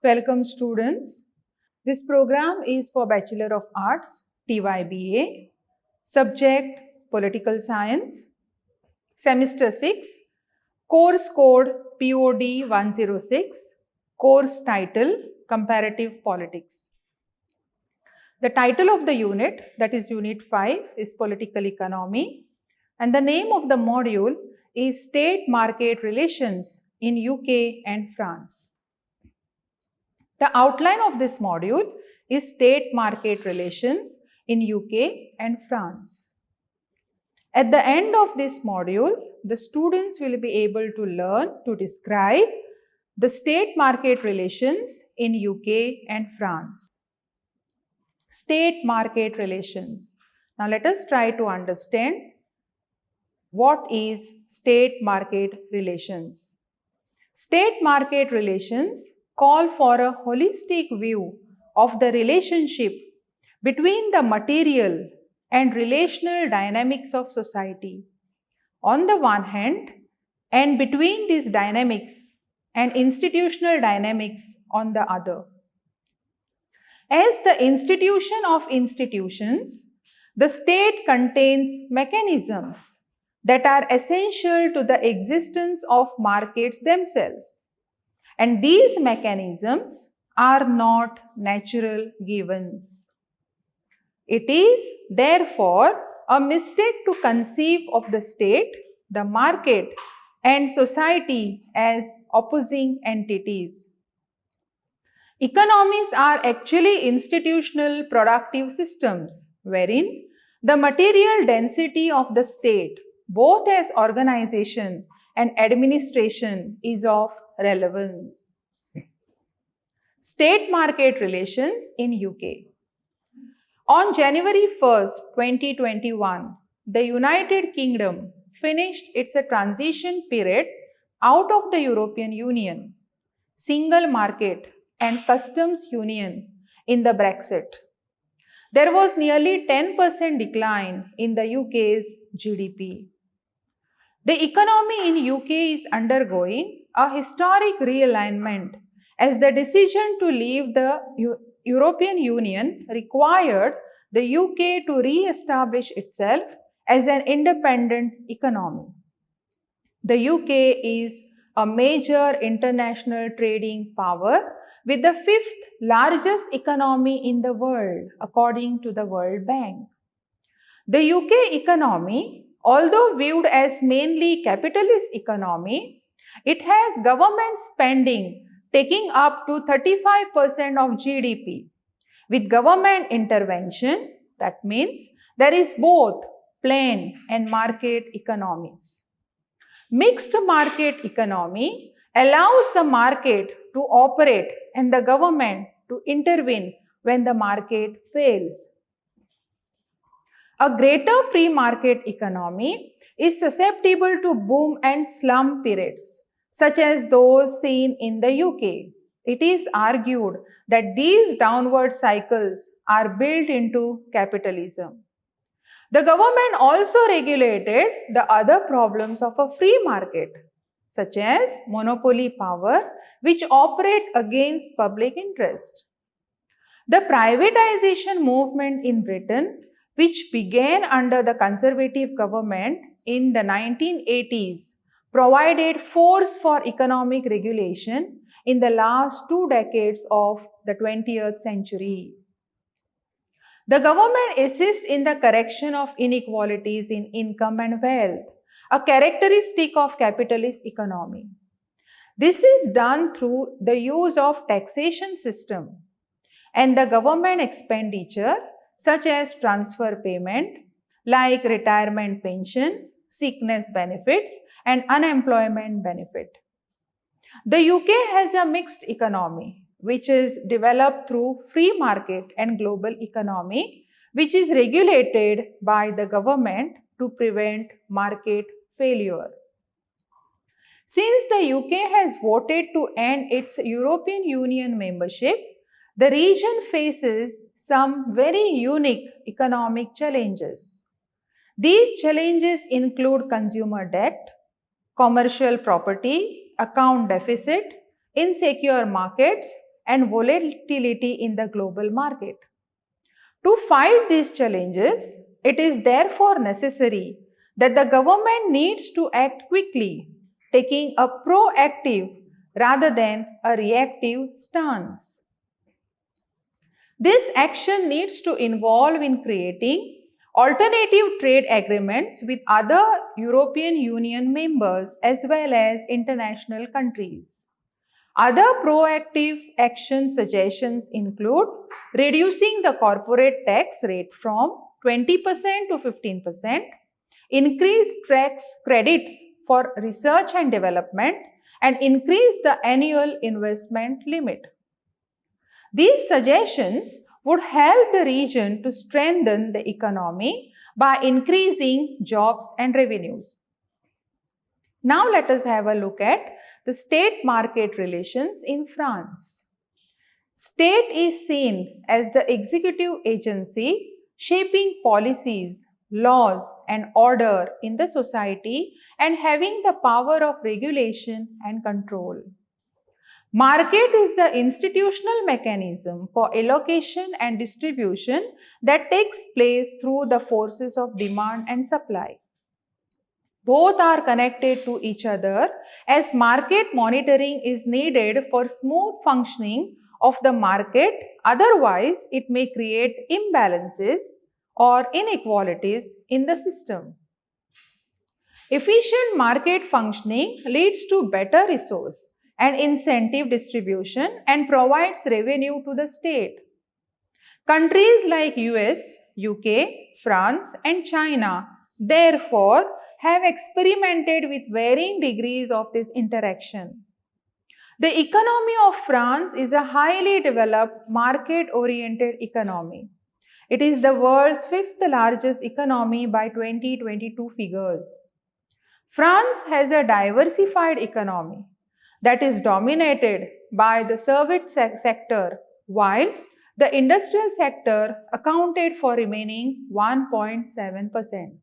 Welcome students. This program is for Bachelor of Arts, TYBA, subject Political Science, Semester 6, Course Code POD 106, Course Title Comparative Politics. The title of the unit, that is Unit 5, is Political Economy, and the name of the module is State-Market Relations in UK and France. The outline of this module is State-Market Relations in UK and France. At the end of this module, the students will be able to learn to describe the state-market relations in UK and France. State-market relations. Now let us try to understand what is state-market relations. State-market relations call for a holistic view of the relationship between the material and relational dynamics of society on the one hand, and between these dynamics and institutional dynamics on the other. As the institution of institutions, the state contains mechanisms that are essential to the existence of markets themselves. And these mechanisms are not natural givens. It is therefore a mistake to conceive of the state, the market, and society as opposing entities. Economies are actually institutional productive systems wherein the material density of the state, both as organization and administration, is of relevance. State-market relations in UK. On January 1st, 2021, the United Kingdom finished its transition period out of the European Union, single market and customs union in the Brexit. There was nearly 10% decline in the UK's GDP. The economy in UK is undergoing a historic realignment as the decision to leave the European Union required the UK to re-establish itself as an independent economy. The UK is a major international trading power with the fifth largest economy in the world, according to the World Bank. The UK economy, although viewed as mainly capitalist economy, it has government spending taking up to 35% of GDP. With government intervention, that means there is both plain and market economies. Mixed market economy allows the market to operate and the government to intervene when the market fails. A greater free market economy is susceptible to boom and slump periods, such as those seen in the UK. It is argued that these downward cycles are built into capitalism. The government also regulated the other problems of a free market, such as monopoly power, which operate against public interest. The privatization movement in Britain, which began under the Conservative government in the 1980s, provided force for economic regulation in the last 2 decades of the 20th century. The government assists in the correction of inequalities in income and wealth, a characteristic of capitalist economy. This is done through the use of taxation system and the government expenditure such as transfer payment, like retirement pension, sickness benefits, and unemployment benefit. The UK has a mixed economy, which is developed through free market and global economy, which is regulated by the government to prevent market failure. Since the UK has voted to end its European Union membership, the region faces some very unique economic challenges. These challenges include consumer debt, commercial property, account deficit, insecure markets, and volatility in the global market. To fight these challenges, it is therefore necessary that the government needs to act quickly, taking a proactive rather than a reactive stance. This action needs to involve in creating alternative trade agreements with other European Union members as well as international countries. Other proactive action suggestions include reducing the corporate tax rate from 20% to 15%, increase tax credits for research and development, and increase the annual investment limit. These suggestions would help the region to strengthen the economy by increasing jobs and revenues. Now let us have a look at the state-market relations in France. State is seen as the executive agency shaping policies, laws and order in the society and having the power of regulation and control. Market is the institutional mechanism for allocation and distribution that takes place through the forces of demand and supply. Both are connected to each other as market monitoring is needed for smooth functioning of the market, otherwise it may create imbalances or inequalities in the system. Efficient market functioning leads to better resource and incentive distribution and provides revenue to the state. Countries like US, UK, France and China therefore have experimented with varying degrees of this interaction. The economy of France is a highly developed market-oriented economy. It is the world's fifth largest economy by 2022 figures. France has a diversified economy that is dominated by the service sector, whilst the industrial sector accounted for remaining 1.7%.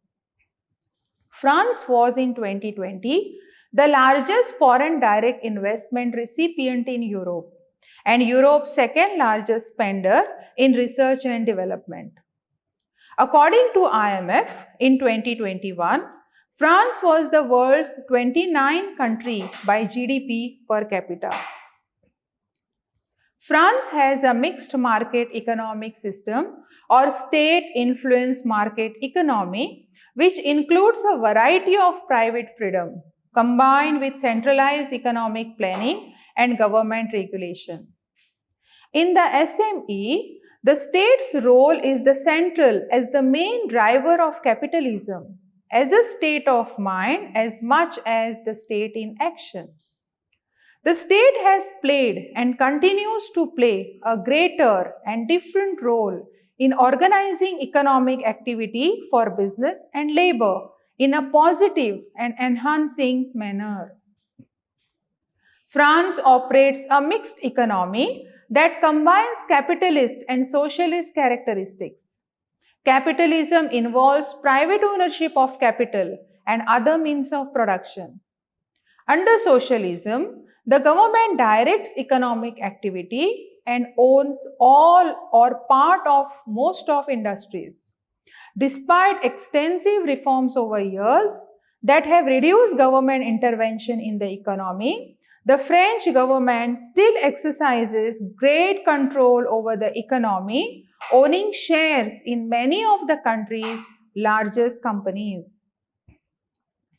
France was in 2020 the largest foreign direct investment recipient in Europe and Europe's second largest spender in research and development. According to IMF, in 2021, France was the world's 29th country by GDP per capita. France has a mixed market economic system or state-influenced market economy, which includes a variety of private freedom combined with centralized economic planning and government regulation. In the SME, the state's role is the central as the main driver of capitalism as a state of mind as much as the state in action. The state has played and continues to play a greater and different role in organizing economic activity for business and labor in a positive and enhancing manner. France operates a mixed economy that combines capitalist and socialist characteristics. Capitalism involves private ownership of capital and other means of production. Under socialism, the government directs economic activity and owns all or part of most of industries. Despite extensive reforms over years that have reduced government intervention in the economy, the French government still exercises great control over the economy, owning shares in many of the country's largest companies.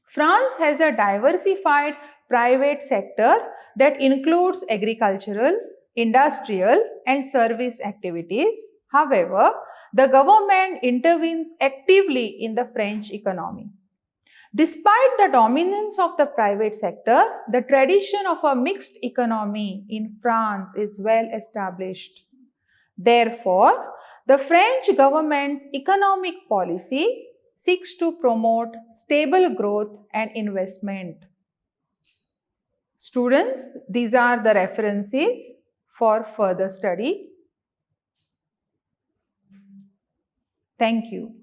France has a diversified private sector that includes agricultural, industrial, and service activities. However, the government intervenes actively in the French economy. Despite the dominance of the private sector, the tradition of a mixed economy in France is well established. Therefore, the French government's economic policy seeks to promote stable growth and investment. Students, these are the references for further study. Thank you.